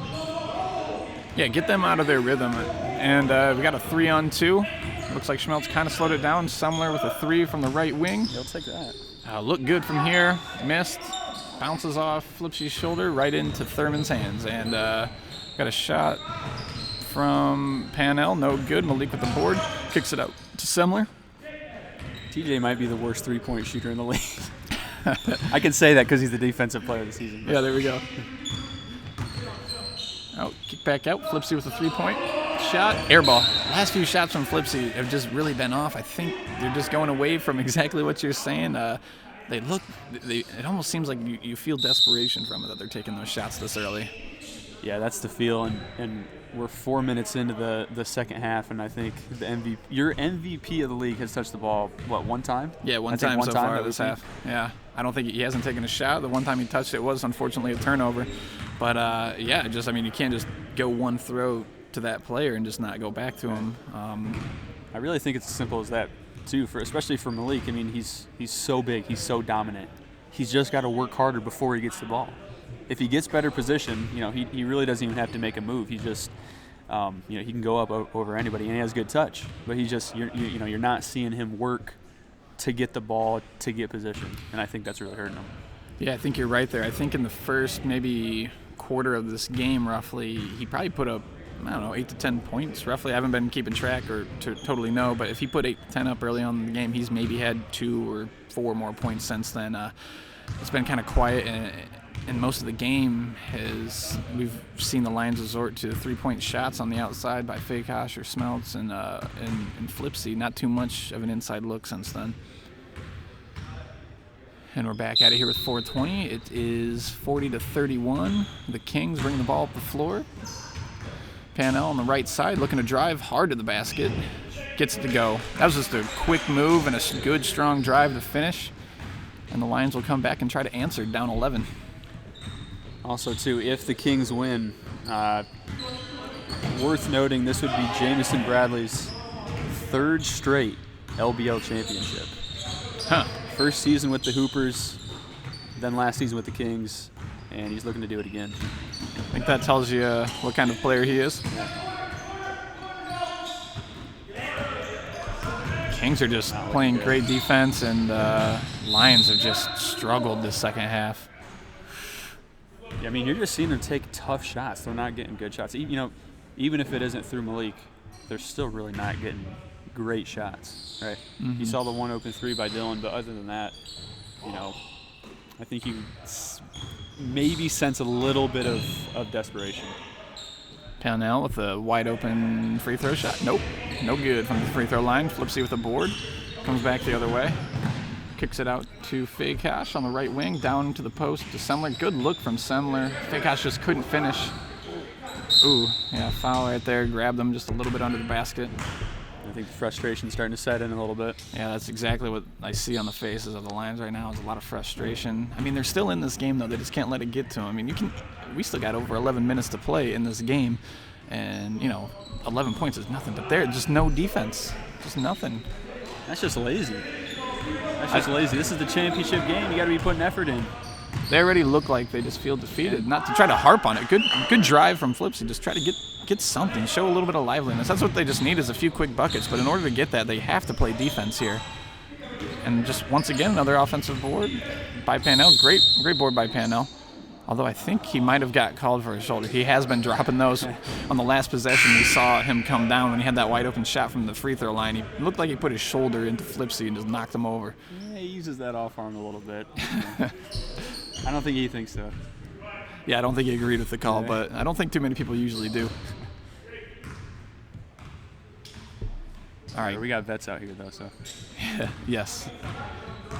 Yeah, get them out of their rhythm. And we got a 3-on-2. Looks like Schmeltz kind of slowed it down. Semler with a 3 from the right wing. He'll take that. Look good from here. Missed. Bounces off Flipsy's shoulder right into Thurman's hands. And got a shot from Panel. No good. Malik with the board. Kicks it out to Semler. TJ might be the worst three-point shooter in the league. I can say that because he's the defensive player of the season. Yeah, there we go. Oh, kick back out. Flipsy with a 3-point shot. Airball. Last few shots from Flipsy have just really been off. I think they're just going away from exactly what you're saying. It almost seems like you feel desperation from it that they're taking those shots this early. Yeah, that's the feel, and we're 4 minutes into the second half, and I think your MVP of the league has touched the ball, one time? Yeah, one time so far this half. Yeah, I don't think he hasn't taken a shot. The one time he touched it was unfortunately a turnover. But, you can't just go one throw to that player and just not go back to him. I really think it's as simple as that, too, especially for Malik. I mean, he's so big. He's so dominant. He's just got to work harder before he gets the ball. If he gets better position, he really doesn't even have to make a move. He just, he can go up over anybody, and he has good touch. But he's just, you're not seeing him work to get the ball, to get position, and I think that's really hurting him. Yeah, I think you're right there. I think in the first maybe quarter of this game, roughly, he probably put up, 8 to 10 points, roughly. I haven't been keeping track or to totally know, but if he put 8 to 10 up early on in the game, he's maybe had 2 or 4 more points since then. It's been kind of quiet, and most of the game we've seen the Lions resort to 3-point shots on the outside by Faycash or Schmeltz and Flipsy. Not too much of an inside look since then. And we're back at it here with 4:20. It is 40-31. The Kings bringing the ball up the floor. Panel on the right side looking to drive hard to the basket. Gets it to go. That was just a quick move and a good, strong drive to finish. And the Lions will come back and try to answer down 11. Also, too, if the Kings win, worth noting this would be Jamison Bradley's 3rd straight LBL championship. Huh. First season with the Hoopers, then last season with the Kings, and he's looking to do it again. I think that tells you what kind of player he is. Kings are just playing great defense, and Lions have just struggled this second half. Yeah, I mean, you're just seeing them take tough shots. They're not getting good shots. Even if it isn't through Malik, they're still really not getting great shots, right? Mm-hmm. You saw the one open 3 by Dylan, but other than that, I think you maybe sense a little bit of desperation. Pownell with a wide open free throw shot. Nope, no good from the free throw line. Flipsy with the board, comes back the other way. Kicks it out to Fakash on the right wing, down to the post to Semler. Good look from Semler. Fakash just couldn't finish. Ooh, yeah, foul right there. Grabbed them just a little bit under the basket. I think the frustration's starting to set in a little bit. Yeah, that's exactly what I see on the faces of the Lions right now is a lot of frustration. I mean, they're still in this game, though. They just can't let it get to them. I mean, we still got over 11 minutes to play in this game. And, 11 points is nothing. But there's just no defense. Just nothing. That's just lazy. Lazy. This is the championship game. You got to be putting effort in. They already look like they just feel defeated. Not to try to harp on it. Good drive from Flipsy. Just try to get something. Show a little bit of liveliness. That's what they just need is a few quick buckets. But in order to get that, they have to play defense here. And just once again, another offensive board by Panel. Great board by Panel. Although I think he might have got called for his shoulder. He has been dropping those. On the last possession, we saw him come down when he had that wide open shot from the free throw line. He looked like he put his shoulder into Flipsy and just knocked him over. Yeah, he uses that off arm a little bit. I don't think he thinks so. Yeah, I don't think he agreed with the call, but I don't think too many people usually do. All right. We got vets out here, though, so. Yes.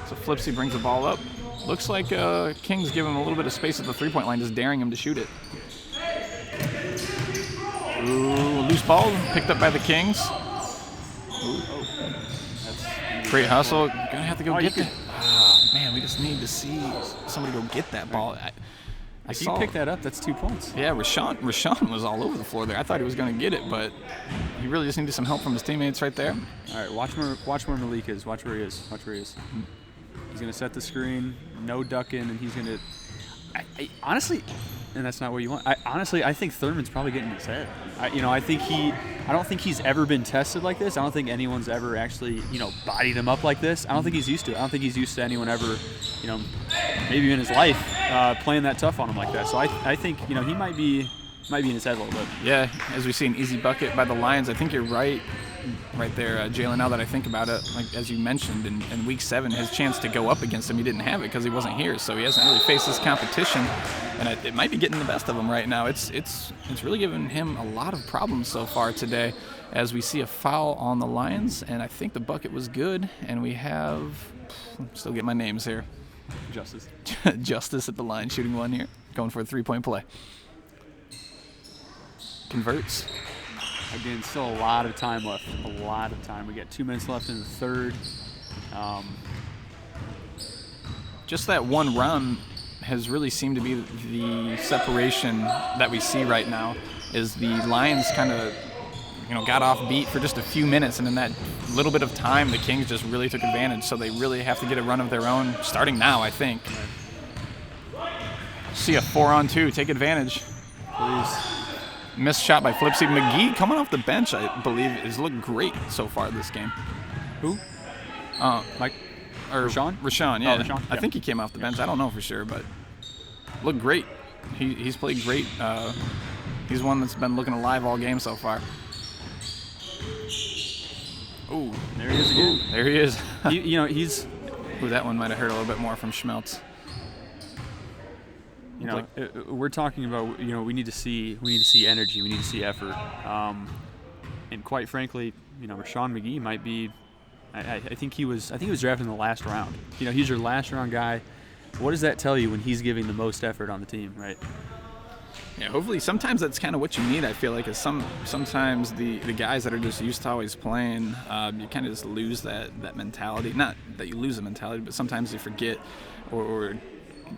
So Flipsy brings the ball up. Looks like Kings give him a little bit of space at the three-point line, just daring him to shoot it. Ooh, loose ball picked up by the Kings. Great hustle. Gonna have to go get that. Oh, man, we just need to see somebody go get that ball. If you pick that up, that's 2 points. Yeah, Rashawn was all over the floor there. I thought he was going to get it, but he really just needed some help from his teammates right there. All right, watch where Malik is. Watch where he is. He's going to set the screen, no ducking, and he's going to – honestly, and that's not what you want. I think Thurman's probably getting in his head. I don't think he's ever been tested like this. I don't think anyone's ever actually, bodied him up like this. I don't think he's used to it. I don't think he's used to anyone ever, maybe in his life playing that tough on him like that. So I think, he might be in his head a little bit. Yeah, as we see an easy bucket by the Lions, I think you're right there, Jalen, now that I think about it. Like as you mentioned, in Week 7, his chance to go up against him, he didn't have it because he wasn't here. So he hasn't really faced this competition, and it might be getting the best of him right now. It's really given him a lot of problems so far today as we see a foul on the Lions, and I think the bucket was good, and we have – still get my names here. Justice. Justice at the line, shooting one here, going for a three-point play. Converts. Again, still a lot of time left. A lot of time. We got 2 minutes left in the third. Just that one run has really seemed to be the separation that we see right now. Is the Lions kind of, got off beat for just a few minutes, and in that little bit of time, the Kings just really took advantage. So they really have to get a run of their own, starting now, I think. See a 4-on-2. Take advantage, please. Missed shot by Flipsy. McGee coming off the bench, I believe, has looked great so far this game. Who? Mike or Rashawn, yeah. Oh, Rashawn? I think he came off the bench. I don't know for sure, but looked great. He's played great. He's one that's been looking alive all game so far. Ooh, there he is again. Ooh, there he is. He's. Ooh, that one might have hurt a little bit more from Schmeltz. We're talking about, we need to see energy, we need to see effort. And quite frankly, Rashawn McGee might be I think he was drafted in the last round. You know, he's your last round guy. What does that tell you when he's giving the most effort on the team, right? Yeah, hopefully sometimes that's kind of what you need, I feel like, is sometimes the guys that are just used to always playing, you kind of just lose that mentality. Not that you lose the mentality, but sometimes you forget or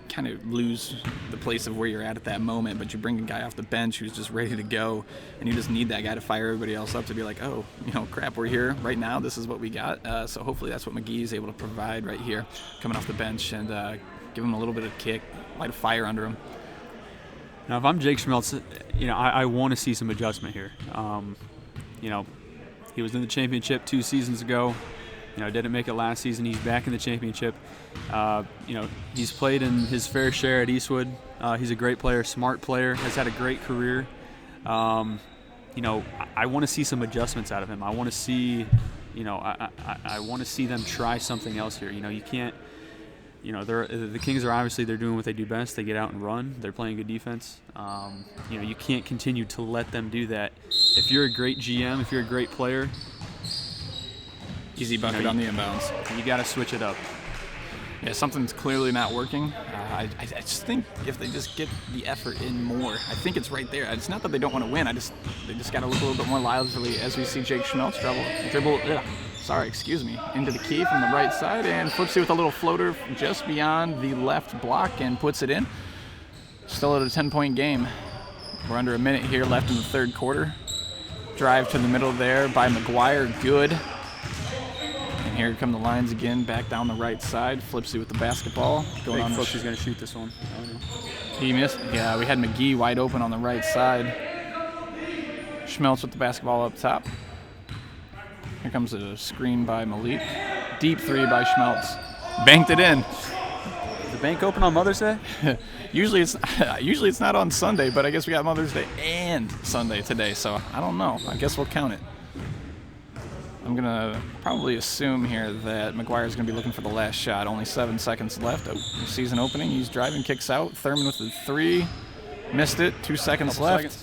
kind of lose the place of where you're at that moment, but you bring a guy off the bench who's just ready to go, and you just need that guy to fire everybody else up to be like, oh, you know, crap, we're here right now. This is what we got. So hopefully that's what McGee is able to provide right here, coming off the bench and give him a little bit of kick, light a fire under him. Now, if I'm Jake Schmeltz, you know, I want to see some adjustment here. You know, he was in the championship 2 seasons ago. You know, didn't make it last season. He's back in the championship. You know, he's played in his fair share at Eastwood. He's a great player, smart player, has had a great career. You know, I want to see some adjustments out of him. I want to see, you know, I want to see them try something else here. You know, you can't. You know, the Kings are obviously they're doing what they do best. They get out and run. They're playing good defense. You know, you can't continue to let them do that. If you're a great GM, if you're a great player, easy bucket on the inbounds. You got to switch it up. Yeah, something's clearly not working. I just think if they just get the effort in more, I think it's right there. It's not that they don't want to win. They just got to look a little bit more lively as we see Jake Schmeltz dribble into the key from the right side and flips it with a little floater just beyond the left block and puts it in. Still at a 10-point game. We're under a minute here left in the third quarter. Drive to the middle there by McGuire, good. And here come the Lions again, back down the right side. Flipsy with the basketball. Going on. He's going to shoot this one. He missed. Yeah, we had McGee wide open on the right side. Schmeltz with the basketball up top. Here comes a screen by Malik. Deep three by Schmeltz. Banked it in. Is the bank open on Mother's Day? Usually it's not on Sunday, but I guess we got Mother's Day and Sunday today, so I don't know. I guess we'll count it. I'm going to probably assume here that McGuire's going to be looking for the last shot. Only 7 seconds left. Season opening. He's driving, kicks out. Thurman with the 3. Missed it. 2 seconds left.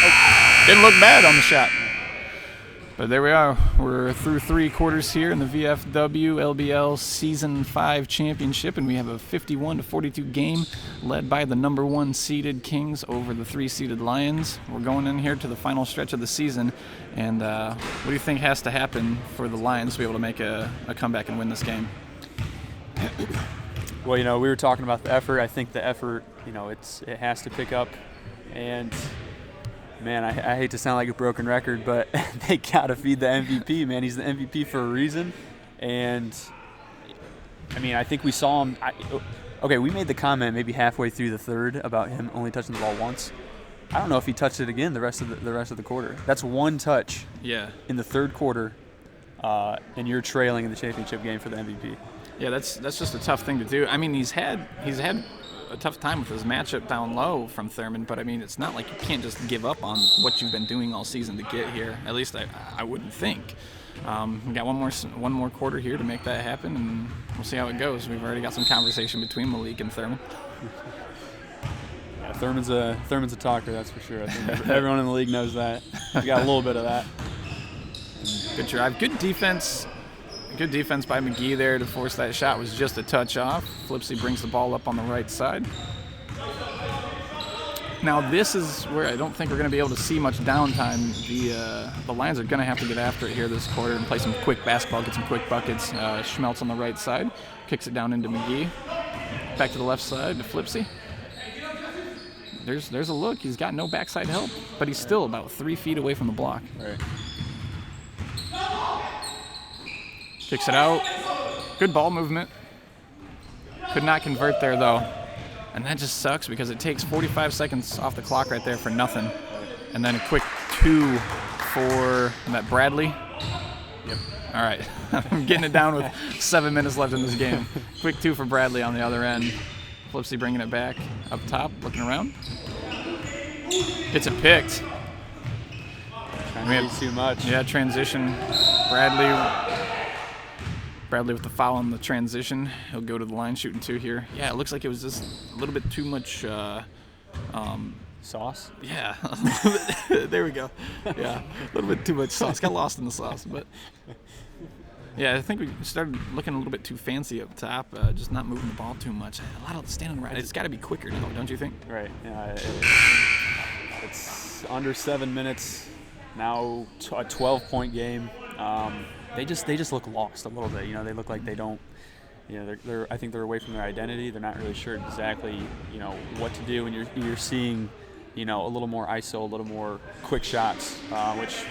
Oh, didn't look bad on the shot. But there we are. We're through 3 quarters here in the VFW LBL Season 5 Championship, and we have a 51-42 game led by the number 1 seeded Kings over the 3 seeded Lions. We're going in here to the final stretch of the season, and what do you think has to happen for the Lions to be able to make a comeback and win this game? Well, you know, we were talking about the effort. I think the effort, you know, it has to pick up, and man, I hate to sound like a broken record, but they got to feed the MVP, man. He's the MVP for a reason. And, I mean, I think we saw him. Okay, we made the comment maybe halfway through the third about him only touching the ball once. I don't know if he touched it again the rest of the quarter. That's one touch in the third quarter, and you're trailing in the championship game for the MVP. Yeah, that's just a tough thing to do. I mean, he's had a tough time with his matchup down low from Thurman, but I mean, it's not like you can't just give up on what you've been doing all season to get here. At least I wouldn't think. We got one more quarter here to make that happen, and we'll see how it goes. We've already got some conversation between Malik and Thurman. Yeah, Thurman's a talker, that's for sure. I think everyone in the league knows that. We got a little bit of that. Good drive, good defense. Good defense by McGee there to force that shot. Was just a touch off. Flipsy brings the ball up on the right side. Now this is where I don't think we're going to be able to see much downtime. The Lions are going to have to get after it here this quarter and play some quick basketball, get some quick buckets. Schmeltz on the right side, kicks it down into McGee. Back to the left side to Flipsy. There's a look. He's got no backside help, but he's still about 3 feet away from the block. Right. Kicks it out. Good ball movement. Could not convert there, though. And that just sucks because it takes 45 seconds off the clock right there for nothing. And then a quick 2 for that Bradley. Yep. All right. I'm getting it down with 7 minutes left in this game. Quick 2 for Bradley on the other end. Flipsy bringing it back up top, looking around. Gets it picked. Trying to do too much. Yeah, transition. Bradley with the foul on the transition. He'll go to the line shooting 2 here. Yeah, it looks like it was just a little bit too much Sauce? Yeah. There we go. Yeah, a little bit too much sauce. Got lost in the sauce, but yeah, I think we started looking a little bit too fancy up top, just not moving the ball too much. A lot of standing around. It's got to be quicker now, don't you think? Right. Yeah. It's under 7 minutes now. A 12-point game. They just look lost a little bit. You know, they look like they don't. You know, I think they're away from their identity. They're not really sure exactly, you know, what to do. And you're seeing, you know, a little more ISO, a little more quick shots, which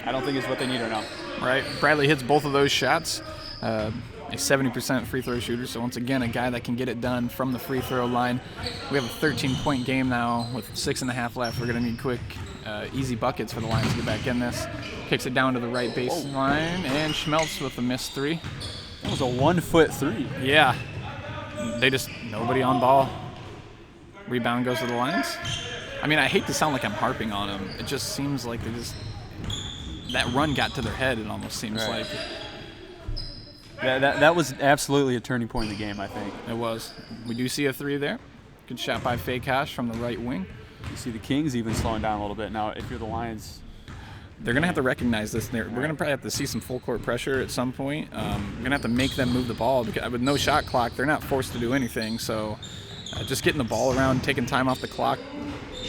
I don't think is what they need right now. Right. Bradley hits both of those shots. A 70% free throw shooter. So once again, a guy that can get it done from the free throw line. We have a 13-point game now with 6.5 left. We're going to need quick, easy buckets for the Lions to get back in this. Kicks it down to the right baseline, and Schmeltz with a missed three. That was a 1-foot three. Yeah. Nobody on ball. Rebound goes to the Lions. I mean, I hate to sound like I'm harping on them. It just seems like that run got to their head, it almost seems like. That was absolutely a turning point in the game, I think. It was. We do see a three there. Good shot by Fakehash from the right wing. You see the Kings even slowing down a little bit. Now, if you're the Lions, they're going to have to recognize this. We're going to probably have to see some full court pressure at some point. We're going to have to make them move the ball. Because with no shot clock, they're not forced to do anything. So just getting the ball around, taking time off the clock.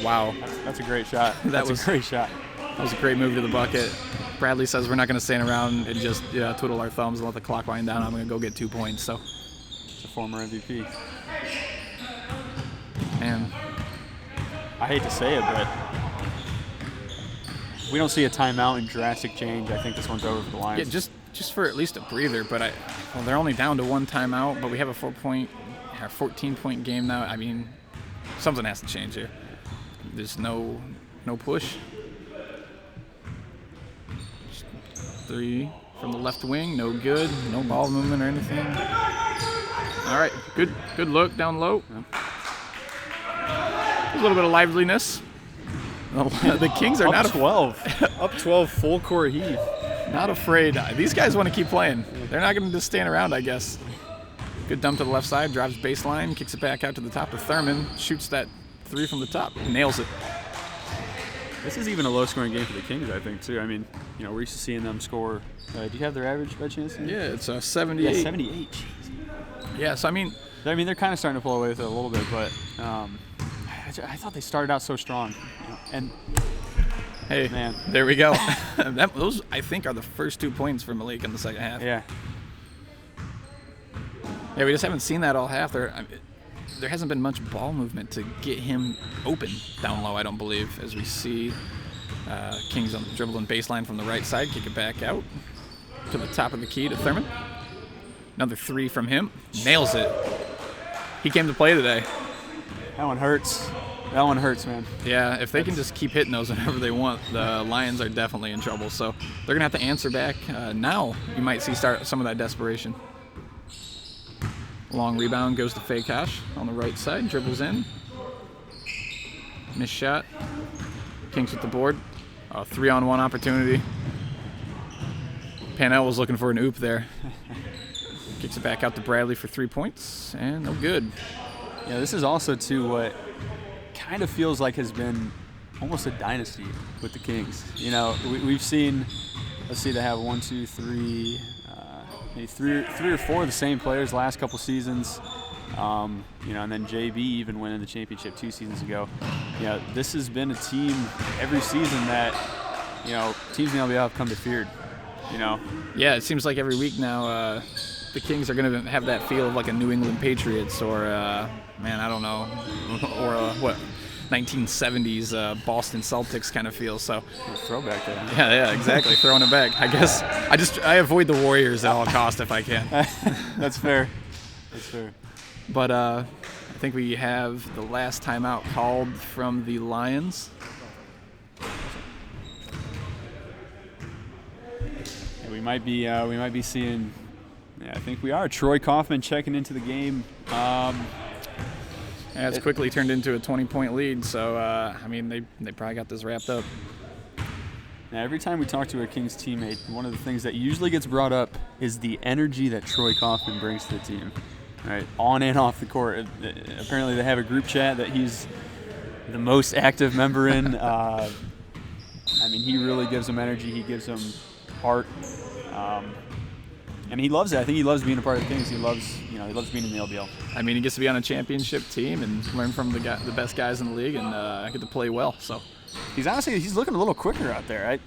Wow. That's a great shot. That was a great shot. That was a great move to the bucket. Bradley says we're not going to stand around and just twiddle our thumbs and let the clock wind down. I'm going to go get 2 points. So it's a former MVP. Man, I hate to say it, but if we don't see a timeout and drastic change, I think this one's over for the Lions. Yeah, just for at least a breather. But they're only down to 1 timeout, but we have a 14-point game now. I mean, something has to change here. There's no push. 3 from the left wing, no good. No ball movement or anything. All right, good look down low. A little bit of liveliness. The Kings are up 12. Up 12, full court heave. Not afraid. These guys want to keep playing. They're not going to just stand around, I guess. Good dump to the left side, drives baseline, kicks it back out to the top of Thurman, shoots that 3 from the top, nails it. This is even a low-scoring game for the Kings, I think, too. I mean, you know, we're used to seeing them score. Do you have their average by chance? Yeah, it's 78. Yeah, 78. Jeez. Yeah, so I mean, they're kind of starting to pull away with it a little bit, but I thought they started out so strong. And hey, man, there we go. Those, I think, are the first 2 points for Malik in the second half. Yeah. Yeah, we just haven't seen that all half. There hasn't been much ball movement to get him open down low, I don't believe, as we see Kings dribbling baseline from the right side, kick it back out to the top of the key to Thurman. Another 3 from him. Nails it. He came to play today. That one hurts. That one hurts, man. Yeah, if they can just keep hitting those whenever they want, the Lions are definitely in trouble. So they're going to have to answer back. Now you might see start some of that desperation. Long rebound goes to Fakehash on the right side, dribbles in. Missed shot. Kings with the board. 3-on-1 opportunity. Panel was looking for an oop there. Kicks it back out to Bradley for 3 points, and no good. Yeah, this is also, too, what kind of feels like has been almost a dynasty with the Kings. You know, we've seen, let's see, they have 1, 2, 3, maybe three or four of the same players last couple seasons. You know, and then JB even winning the championship 2 seasons ago. Yeah, this has been a team every season that, you know, teams in the LBL have come to feared. You know. Yeah, it seems like every week now the Kings are going to have that feel of like a New England Patriots or, man, I don't know, or 1970s Boston Celtics kind of feel. So throwback there. Yeah, exactly. Throwing it back. I guess I avoid the Warriors at all costs if I can. That's fair. That's fair. But I think we have the last timeout called from the Lions. Yeah, we might be seeing. Yeah, I think we are. Troy Kaufman checking into the game. It's quickly turned into a 20-point lead. So I mean, they probably got this wrapped up. Now, every time we talk to a Kings teammate, one of the things that usually gets brought up is the energy that Troy Kaufman brings to the team. Right, on and off the court. Apparently, they have a group chat that he's the most active member in. I mean, he really gives them energy. He gives them heart. And he loves it. I think he loves being a part of the Kings. He loves being in the LBL. I mean, he gets to be on a championship team and learn from the best guys in the league and get to play well. So he's looking a little quicker out there, right?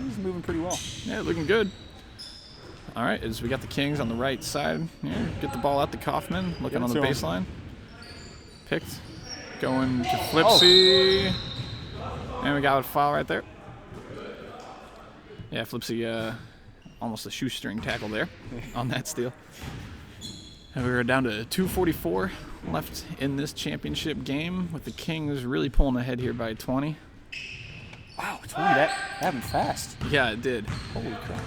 He's moving pretty well. Yeah, looking good. All right, as we got the Kings on the right side here, get the ball out to Kaufman, looking on the baseline. Picked, going to Flipsy. And we got a foul right there. Yeah, Flipsy, almost a shoestring tackle there on that steal. And we were down to 2:44 left in this championship game, with the Kings really pulling ahead here by 20. Wow, 20, that happened fast. Yeah, it did. Holy crap.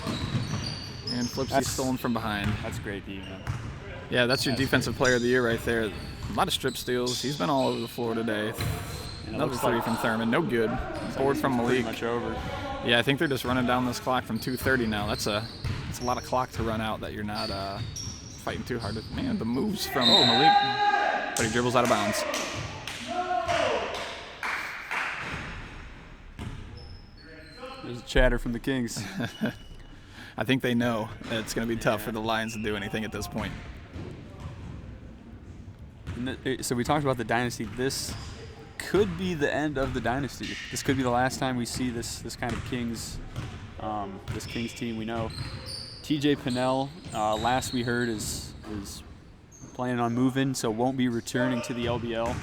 And Flipsy stolen from behind. That's great, D, man. Yeah, that's your defensive player of the year right there. A lot of strip steals. He's been all over the floor today. Another three from Thurman. No good. Board from Malik. Pretty much over. Yeah, I think they're just running down this clock from 2:30 now. That's a lot of clock to run out that you're not fighting too hard. Man, the moves from Malik. But he dribbles out of bounds. There's chatter from the Kings. I think they know that it's going to be tough for the Lions to do anything at this point. So we talked about the dynasty. This could be the end of the dynasty. This could be the last time we see this kind of Kings, this Kings team. We know TJ Pinnell, last we heard, is planning on moving, so won't be returning to the LBL.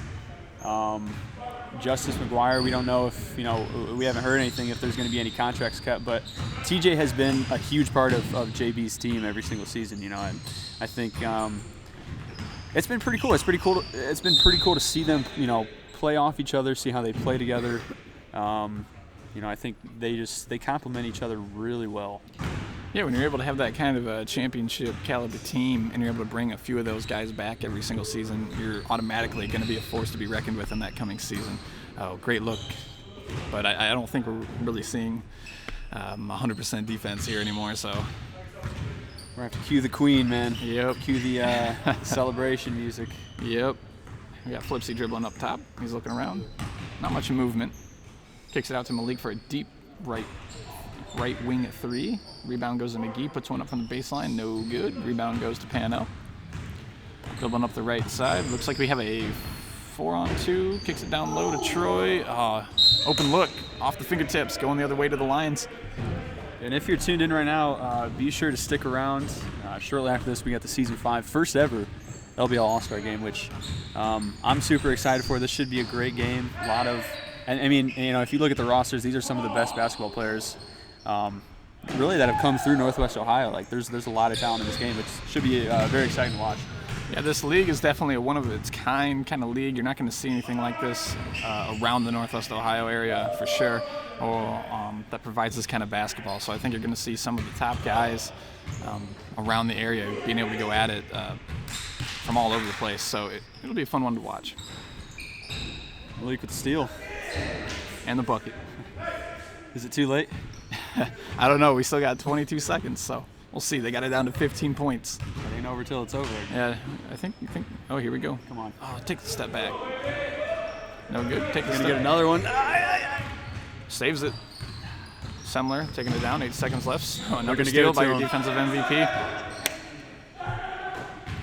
Justice McGuire, we don't know if, we haven't heard anything if there's going to be any contracts cut, but TJ has been a huge part of JB's team every single season, and I think it's been pretty cool. It's been pretty cool to see them, play off each other, see how they play together. I think they complement each other really well. Yeah, when you're able to have that kind of a championship caliber team and you're able to bring a few of those guys back every single season, you're automatically going to be a force to be reckoned with in that coming season. Oh, great look. But I don't think we're really seeing 100% defense here anymore, so. We're going to have to cue the queen, man. Yep. Cue the celebration music. Yep. We got Flipsy dribbling up top. He's looking around. Not much movement. Kicks it out to Malik for a deep right wing three. Rebound goes to McGee, puts one up from the baseline, no good. Rebound goes to Pano. Dribbling up the right side. Looks like we have a 4-on-2. Kicks it down low to Troy. Open look, off the fingertips, going the other way to the Lions. And if you're tuned in right now, be sure to stick around. Shortly after this, we got the Season 5 first ever LBL All-Star game, which I'm super excited for. This should be a great game. A lot of, if you look at the rosters, these are some of the best basketball players really that have come through Northwest Ohio. Like there's a lot of talent in this game, which should be very exciting to watch. Yeah, this league is definitely a one of its kind of league. You're not going to see anything like this around the Northwest Ohio area for sure, or that provides this kind of basketball. So I think you're going to see some of the top guys around the area being able to go at it from all over the place. So it'll be a fun one to watch. Malik with the steal. And the bucket. Is it too late? I don't know. We still got 22 seconds, so we'll see. They got it down to 15 points. It ain't over till it's over. Yeah, I think. Oh, here we go. Come on. Oh, take the step back. No good. Take the Gonna step. get another one. Saves it. Semler taking it down. 8 seconds left. So another gonna steal give it by to your him. defensive MVP.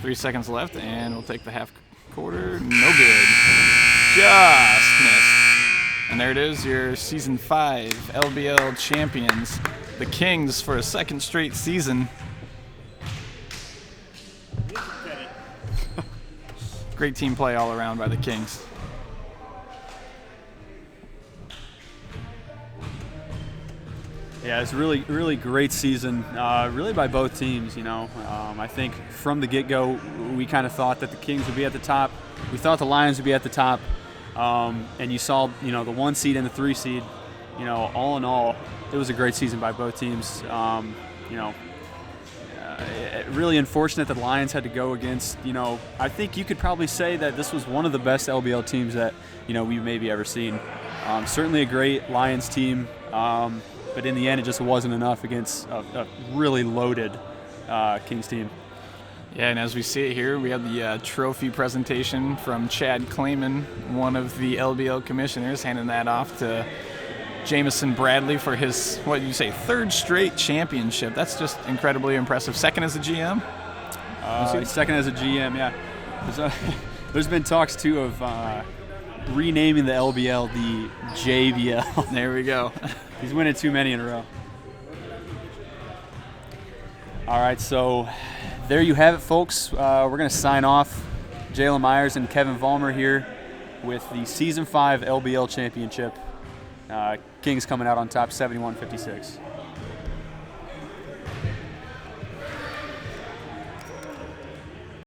3 seconds left, and we'll take the half quarter. No good. Just missed. And there it is, your Season 5 LBL champions, the Kings, for a second straight season. Great team play all around by the Kings. Yeah, it's really, really great season, really by both teams, I think from the get-go, we kind of thought that the Kings would be at the top. We thought the Lions would be at the top. And you saw, the 1 seed and the 3 seed, all in all, it was a great season by both teams. Really unfortunate that the Lions had to go against, I think you could probably say that this was one of the best LBL teams that, we've maybe ever seen. Certainly a great Lions team, but in the end, it just wasn't enough against a really loaded Kings team. Yeah, and as we see it here, we have the trophy presentation from Chad Clayman, one of the LBL commissioners, handing that off to Jamison Bradley for his, what did you say, 3rd straight championship. That's just incredibly impressive. Second as a GM? Second as a GM, yeah. There's been talks, too, of renaming the LBL the JBL. There we go. He's winning too many in a row. All right, so there you have it, folks. We're going to sign off. Jalen Myers and Kevin Vollmer here with the Season 5 LBL Championship. Kings coming out on top 71-56.